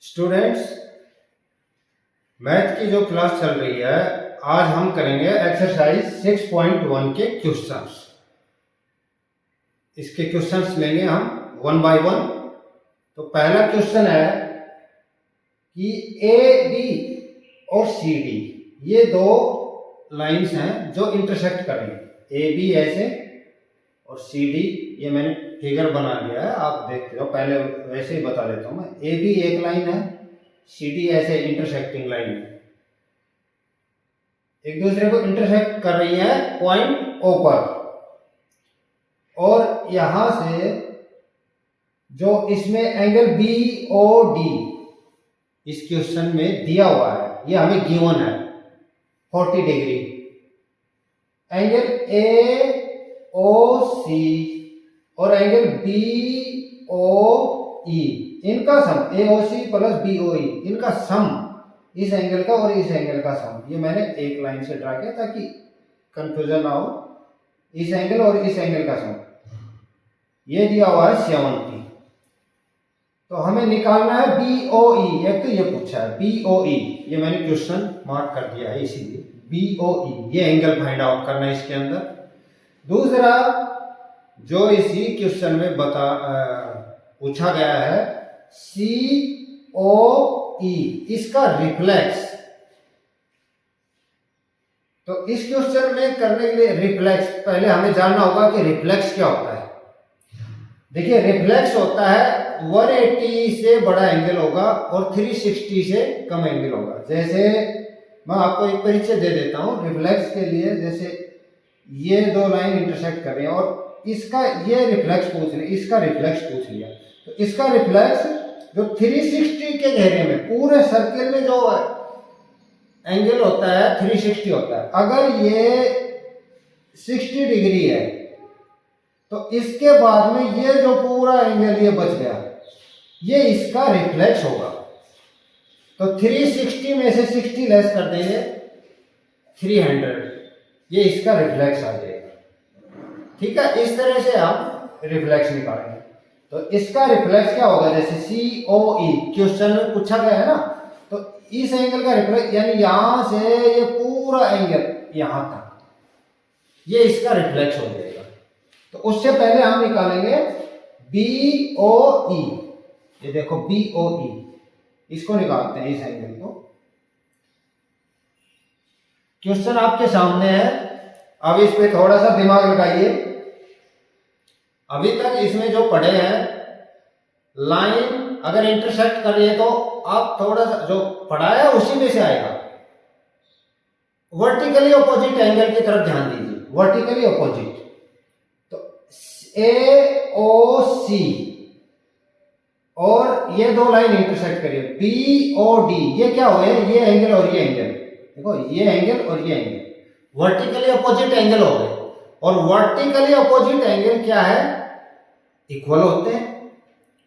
Students, math की जो class चल रही है, आज हम करेंगे एक्सरसाइज 6.1 के क्वेश्चंस। इसके क्वेश्चंस लेंगे हम वन बाय वन। तो पहला क्वेश्चन है कि ए बी और सी डी ये दो लाइंस हैं जो इंटरसेक्ट कर रही हैं। ए बी ऐसे और सी डी, ये मैंने फिगर बना लिया है, आप देखते हो। पहले वैसे ही बता देता हूं मैं। ए बी एक लाइन है, सी डी ऐसे इंटरसेक्टिंग लाइन है, एक दूसरे को इंटरसेक्ट कर रही है पॉइंट ओ पर। और यहां से जो इसमें एंगल बी ओ डी इस क्वेश्चन में दिया हुआ है, ये हमें गिवन है 40 डिग्री। एंगल ए ओ सी और एंगल बी ओ ई, इनका सम ए ओ सी प्लस बी ओ ई, इनका सम, इस एंगल का और इस एंगल का सम, ये मैंने एक लाइन से ड्रा किया ताकि कंफ्यूजन ना हो। इस एंगल और इस एंगल का सम ये दिया हुआ है 70। तो हमें निकालना है बी ओ ई। एक तो ये पूछा है बी ओ ई, ये मैंने क्वेश्चन मार्क कर दिया है इसीलिए। बी ओ ई, ये एंगल फाइंड आउट करना है इसके अंदर। दूसरा जो इसी क्वेश्चन में पूछा गया है सी ओ ई, इसका रिफ्लेक्स। तो इस क्वेश्चन में करने के लिए रिफ्लेक्स पहले हमें जानना होगा कि रिफ्लेक्स क्या होता है। देखिए, रिफ्लेक्स होता है 180 से बड़ा एंगल होगा और 360 से कम एंगल होगा। जैसे मैं आपको एक परिचय दे देता हूं रिफ्लेक्स के लिए। जैसे ये दो लाइन इंटरसेक्ट कर रही हैं और इसका ये रिफ्लेक्स पूछ रहे, इसका रिफ्लेक्स पूछ लिया। तो इसका रिफ्लेक्स जो 360 के घेरे में, पूरे सर्किल में जो एंगल होता है 360 होता है। अगर ये 60 डिग्री है तो इसके बाद में ये जो पूरा एंगल ये बच गया, ये इसका रिफ्लेक्स होगा। तो 360 में से 60 लेस कर देंगे 300, ये इसका रिफ्लेक्स आ जाएगा। ठीक है, इस तरह से आप रिफ्लेक्स निकालेंगे। तो इसका रिफ्लेक्स क्या होगा, जैसे सी ओ ई क्वेश्चन में पूछा गया है ना, तो इस एंगल का रिफ्लेक्स यानी यहां से ये पूरा एंगल यहां तक, ये इसका रिफ्लेक्स हो जाएगा। तो उससे पहले हम निकालेंगे बी ओ ई। ये देखो बी ओ ई, इसको निकालते हैं, इस एंगल को। क्वेश्चन आपके सामने है, अब इस पे थोड़ा सा दिमाग लगाइए। अभी तक इसमें जो पढ़े हैं, लाइन अगर इंटरसेक्ट कर रही है तो आप थोड़ा सा जो पढ़ाया उसी में से आएगा। वर्टिकली अपोजिट एंगल की तरफ ध्यान दीजिए, वर्टिकली अपोजिट। तो ए ओ सी और ये दो लाइन इंटरसेक्ट करिए बी ओ डी, ये क्या हुए, ये एंगल और ये एंगल। देखो ये एंगल और ये एंगल वर्टिकली अपोजिट एंगल हो गए। और वर्टिकली अपोजिट एंगल क्या है, इक्वल होते हैं।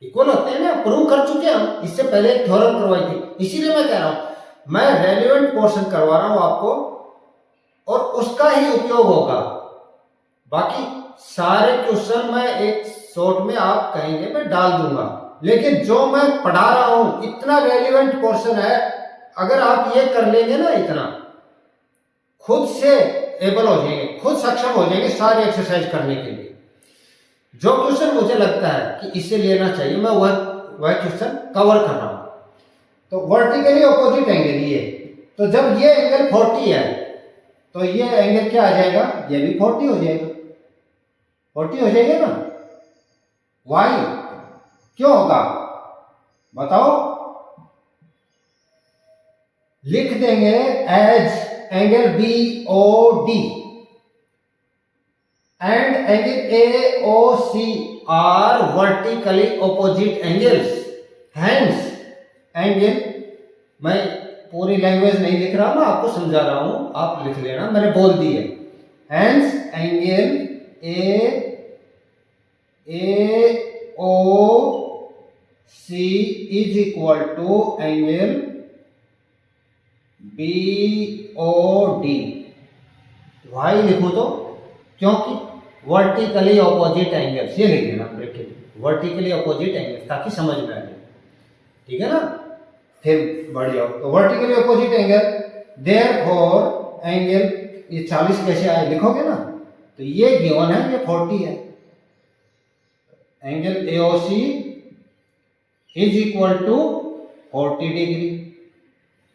इक्वल होते हैं ना, प्रूव कर चुके हैं हम, इससे पहले एक थ्योरम करवाई थी। इसीलिए मैं कह रहा हूं, मैं रेलेवेंट पोर्शन करवा रहा हूं आपको और उसका ही उपयोग होगा। बाकी सारे क्वेश्चन मैं एक शॉर्ट में आप कहेंगे मैं डाल दूंगा, लेकिन जो मैं पढ़ा रहा हूं इतना रेलेवेंट पोर्शन है। अगर आप ये कर लेंगे ना, इतना खुद से एबल हो जाएंगे, खुद सक्षम हो जाएंगे सारे एक्सरसाइज करने के लिए। जो क्वेश्चन मुझे लगता है कि इसे लेना चाहिए, मैं वह क्वेश्चन कवर कर रहा हूं। तो वर्टिकली अपोजिट एंगल ये, तो जब ये एंगल 40 है तो ये एंगल क्या आ जाएगा, ये भी 40 हो जाएगा। 40 हो जाएगा ना। वाई क्यों होगा बताओ, लिख देंगे as angle B O D and angle AOC are vertically opposite angles. Hence, angle, मैं पूरी लैंग्वेज नहीं लिख रहा, मैं आपको समझा रहा हूं, आप लिख लेना, मैंने बोल दी है। Hence, angle AOC is equal to angle BOD. Why लिखो तो, क्योंकि वर्टिकली अपोजिट एंगल्स, ये लिख लेना ब्रैकेट, वर्टिकली अपोजिट एंगल्स, ताकि समझ में आ जाए। ठीक है ना। फिर बढ़ जाओ तो vertically opposite angle, therefore angle ये 40 कैसे आए लिखोगे ना, तो ये गिवन है, ये 40 है। Angle AOC is equal to 40 degree.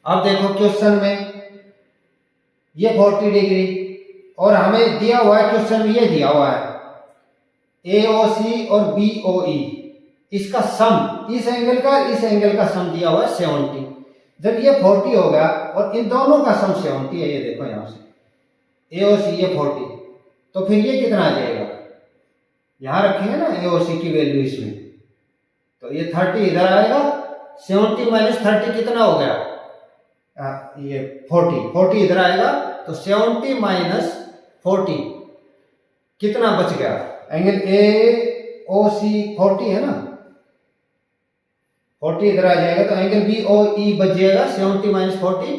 अब देखो क्वेश्चन में ये 40 डिग्री और हमें दिया हुआ है, क्वेश्चन में ये दिया हुआ है AOC और BOE, इसका सम, इस एंगल का सम दिया हुआ है 70। जब ये 40 हो गया और इन दोनों का सम 70 है, ये देखो यहां से AOC ये 40, तो फिर ये कितना आ जाएगा, यहां रखेंगे ना AOC की वैल्यू इसमें, तो ये 30 इधर आएगा, 70 माइनस 30 कितना हो गया, ये 40 इधर आएगा, तो 70 माइनस 40 कितना बच गया, एंगल AOC 40 है ना, 40 इधर आ जाएगा, तो एंगल BOE बच जाएगा 70 माइनस 40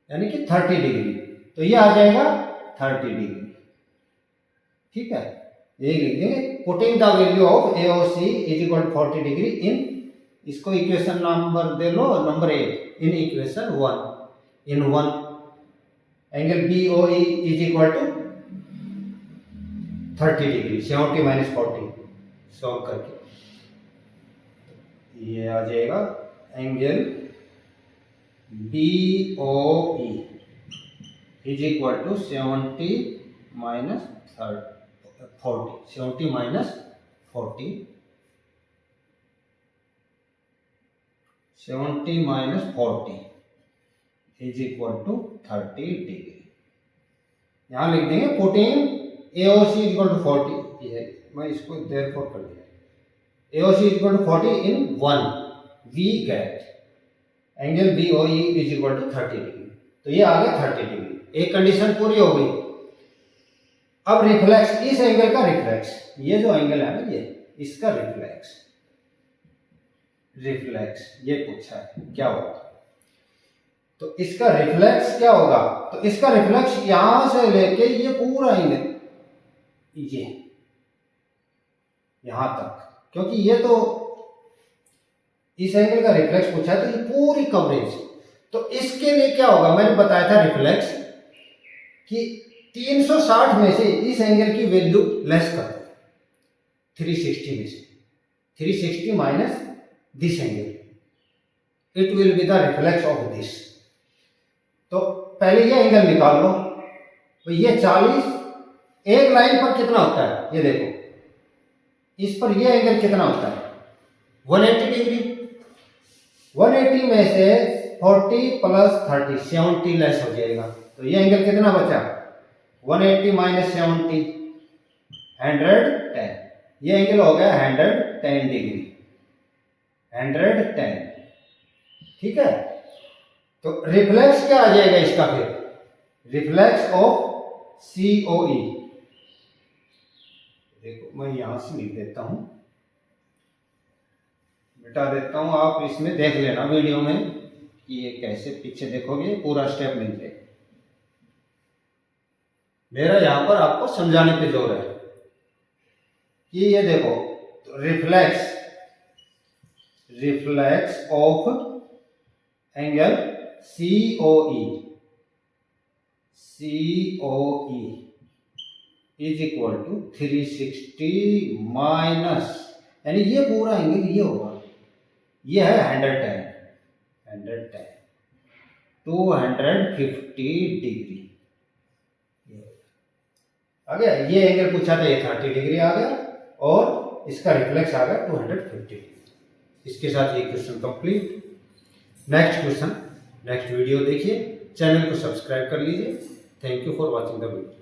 यानी कि 30 डिग्री, तो ये आ जाएगा 30 डिग्री। ठीक है, यही लिख देंगे, putting the value of AOC is equal to 40 degree in, इसको इक्वेशन नंबर दे लो, number 8 in equation 1 in 1, angle BOE is equal to 30 degree, 70 minus 40 solve करके ये आ जाएगा, angle BOE is equal to 70 minus 40, 70 minus 40, 70 minus 40 is equal to 30 degree. यहां लिख देंगे putting AOC is equal to 40, ये मैं इसको देयरफॉर कर दिया, AOC is equal to 40 in 1, we get angle BOE is equal to 30 degree, तो ये आ गया 30 डिग्री, एक कंडीशन पूरी हो गई। अब रिफ्लेक्स, इस एंगल का रिफ्लेक्स, ये जो एंगल है ना, ये इसका रिफ्लेक्स ये पूछा है क्या होगा, तो इसका रिफ्लेक्स क्या होगा, तो इसका रिफ्लेक्स यहां से लेके ये पूरा एंगल ये यहां तक, क्योंकि ये तो इस एंगल का रिफ्लेक्स पूछा है, तो ये पूरी कवरेज, तो इसके लिए क्या होगा, मैंने बताया था रिफ्लेक्स कि 360 में से इस एंगल की वैल्यू लेस कर दो, 360 में से 360 minus this angle, it will be the reflex of this. तो पहले ये एंगल निकाल लो, तो ये 40 एक लाइन पर कितना होता है, ये देखो इस पर ये एंगल कितना होता है 180 डिग्री, 180 में से 40 प्लस 30 70 लेस हो जाएगा, तो ये एंगल कितना बचा 180 माइनस 70 110, ये एंगल हो गया 110 डिग्री, 110। ठीक है, तो रिफ्लेक्स क्या आ जाएगा इसका, फिर रिफ्लेक्स ऑफ COE, देखो मैं यहां से लिख देता हूं, मिटा देता हूं, आप इसमें देख लेना वीडियो में कि ये कैसे, पीछे देखोगे पूरा स्टेप मिल जाएगा, मेरा यहां पर आपको समझाने पे जोर है कि ये देखो, तो reflex of angle COE is equal to 360 minus, यानी ये पूरा एंगल ये होगा, ये है 110 250 डिग्री आ गया, ये एंगल पूछा था, ये 30 डिग्री आ गया, और इसका रिफ्लेक्स आ गया 250 डिग्री। इसके साथ ये question complete. Next question, next video देखिए, चैनल को सब्सक्राइब कर लीजिए। Thank you for watching the video.